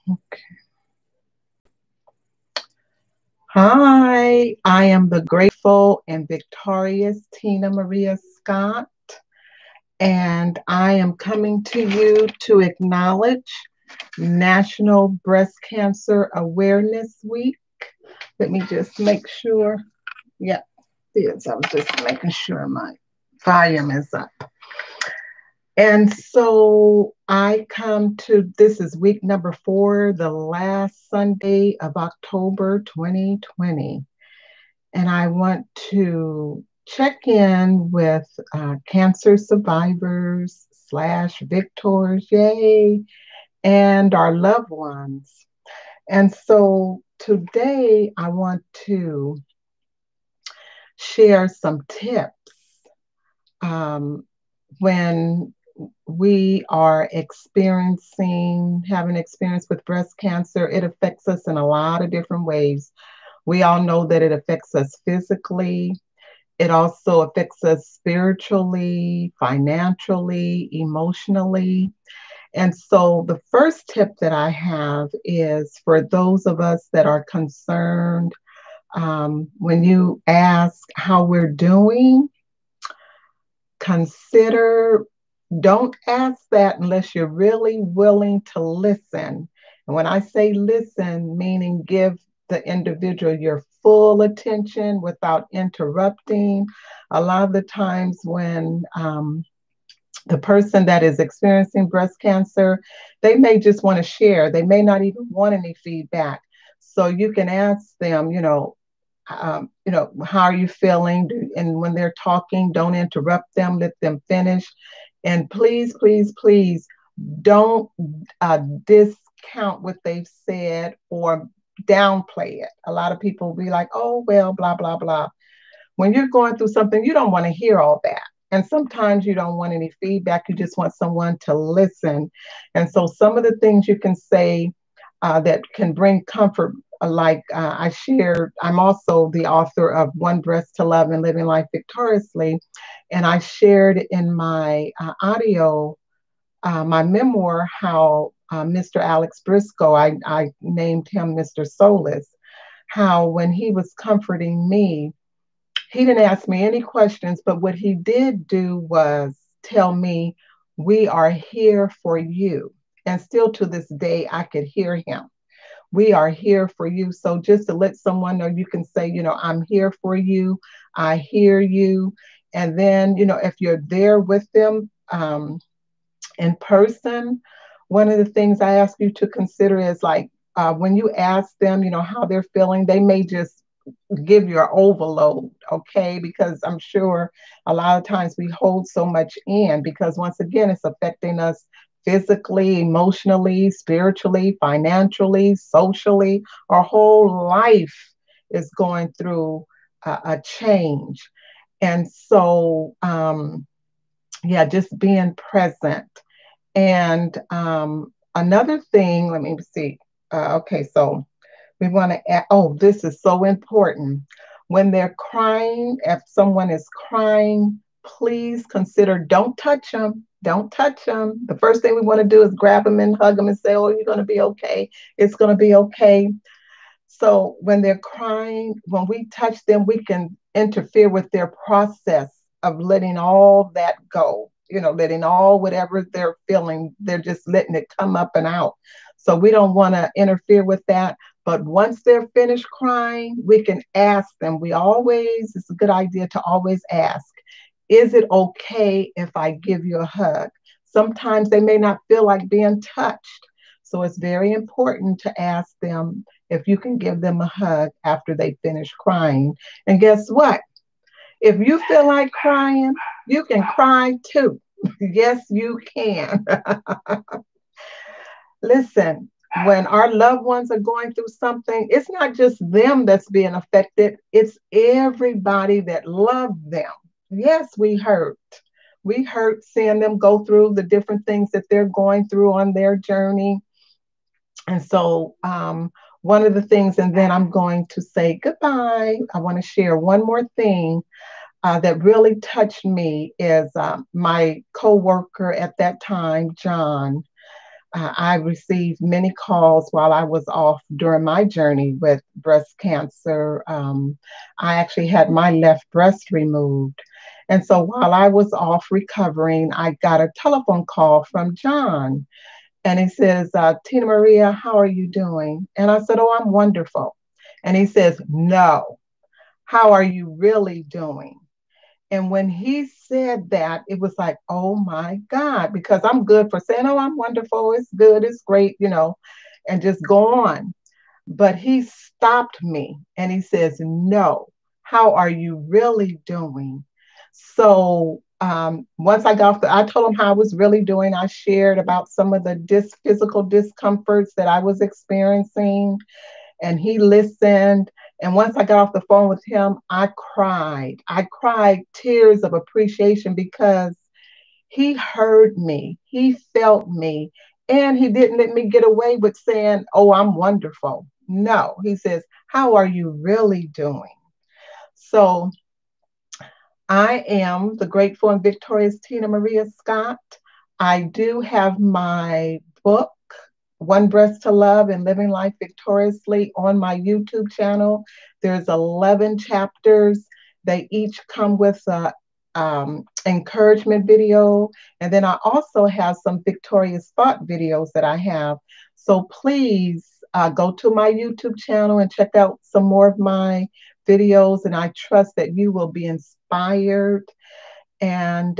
Okay. Hi, I am the grateful and victorious Tina Maria Scott, and I am coming to you to acknowledge National Breast Cancer Awareness Week. Let me just make sure. Yep, yes, I was just making sure my volume is up. And so I come to this is week number 4, the last Sunday of October 2020. And I want to check in with cancer survivors / victors, yay, and our loved ones. And so today I want to share some tips when we are having experience with breast cancer. It affects us in a lot of different ways. We all know that it affects us physically. It also affects us spiritually, financially, emotionally. And so the first tip that I have is for those of us that are concerned, when you ask how we're doing, don't ask that unless you're really willing to listen. And when I say listen, meaning give the individual your full attention without interrupting. A lot of the times when the person that is experiencing breast cancer, they may just want to share. They may not even want any feedback. So you can ask them, how are you feeling? And when they're talking, don't interrupt them, let them finish. And please, please, please don't discount what they've said or downplay it. A lot of people will be like, oh, well, blah, blah, blah. When you're going through something, you don't want to hear all that. And sometimes you don't want any feedback. You just want someone to listen. And so some of the things you can say that can bring comfort, I shared, I'm also the author of One Breast to Love and Living Life Victoriously. And I shared in my audio, my memoir, how Mr. Alex Briscoe, I named him Mr. Solace, how when he was comforting me, he didn't ask me any questions, but what he did do was tell me, we are here for you. And still to this day, I could hear him. We are here for you. So just to let someone know, you can say, I'm here for you. I hear you. And then, if you're there with them in person, one of the things I ask you to consider is when you ask them, how they're feeling, they may just give your overload, okay? Because I'm sure a lot of times we hold so much in because once again, it's affecting us physically, emotionally, spiritually, financially, socially. Our whole life is going through a change. And so, just being present. And another thing, let me see. Okay, so we want to add, this is so important. When they're crying, if someone is crying, please consider, don't touch them. Don't touch them. The first thing we want to do is grab them and hug them and say, oh, you're going to be okay. It's going to be okay. So when they're crying, when we touch them, we can interfere with their process of letting all that go, letting all whatever they're feeling, they're just letting it come up and out. So we don't want to interfere with that. But once they're finished crying, we can ask them. It's a good idea to always ask, is it okay if I give you a hug? Sometimes they may not feel like being touched. So it's very important to ask them if you can give them a hug after they finish crying. And guess what? If you feel like crying, you can cry too. Yes, you can. Listen, when our loved ones are going through something, it's not just them that's being affected, it's everybody that loved them. Yes, we hurt. We hurt seeing them go through the different things that they're going through on their journey. And so one of the things, and then I'm going to say goodbye. I want to share one more thing that really touched me is my coworker at that time, John. I received many calls while I was off during my journey with breast cancer. I actually had my left breast removed. And so while I was off recovering, I got a telephone call from John. And he says, Tina Maria, how are you doing? And I said, oh, I'm wonderful. And he says, no, how are you really doing? And when he said that, it was like, oh my God, because I'm good for saying, oh, I'm wonderful, it's good, it's great, and just go on. But he stopped me and he says, no, how are you really doing? So once I got off I told him how I was really doing. I shared about some of the physical discomforts that I was experiencing, and he listened. And once I got off the phone with him, I cried. I cried tears of appreciation because he heard me, he felt me, and he didn't let me get away with saying, oh, I'm wonderful. No, he says, how are you really doing? So I am the grateful and victorious Tina Maria Scott. I do have my book, One Breast to Love and Living Life Victoriously, on my YouTube channel. There's 11 chapters. They each come with a encouragement video. And then I also have some victorious thought videos that I have. So please go to my YouTube channel and check out some more of my videos. And I trust that you will be inspired. And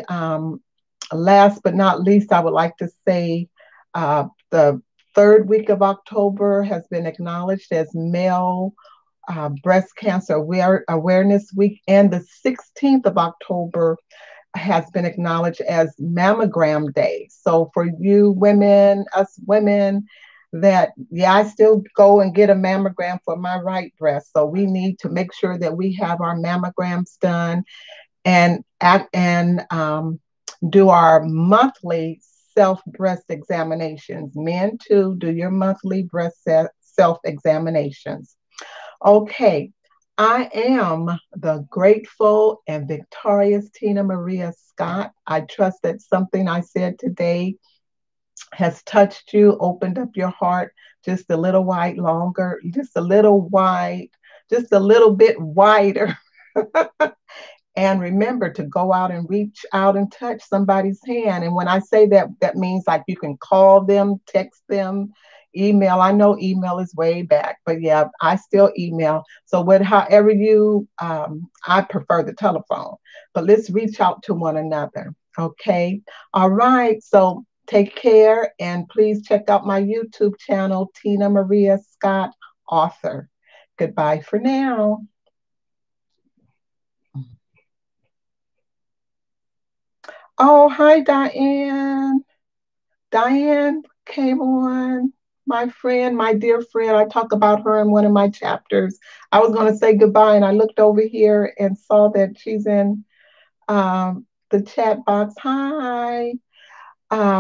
last but not least, I would like to say the third week of October has been acknowledged as Male Breast Cancer Awareness Week, and the 16th of October has been acknowledged as Mammogram Day. So for you women, us women, that, yeah, I still go and get a mammogram for my right breast. So we need to make sure that we have our mammograms done and do our monthly self breast examinations. Men too, do your monthly breast self examinations. Okay, I am the grateful and victorious Tina Maria Scott. I trust that something I said today has touched you, opened up your heart just a little wide longer, just a little wide, just a little bit wider. And remember to go out and reach out and touch somebody's hand. And when I say that, that means like you can call them, text them, email. I know email is way back, but yeah, I still email. So however I prefer the telephone, but let's reach out to one another. Okay. All right. So take care, and please check out my YouTube channel, Tina Maria Scott, author. Goodbye for now. Oh, hi, Diane. Diane came on, my friend, my dear friend. I talk about her in one of my chapters. I was going to say goodbye, and I looked over here and saw that she's in the chat box. Hi.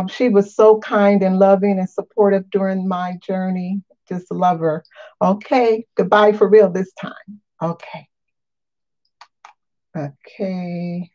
She was so kind and loving and supportive during my journey. Just love her. Okay, goodbye for real this time. Okay. Okay.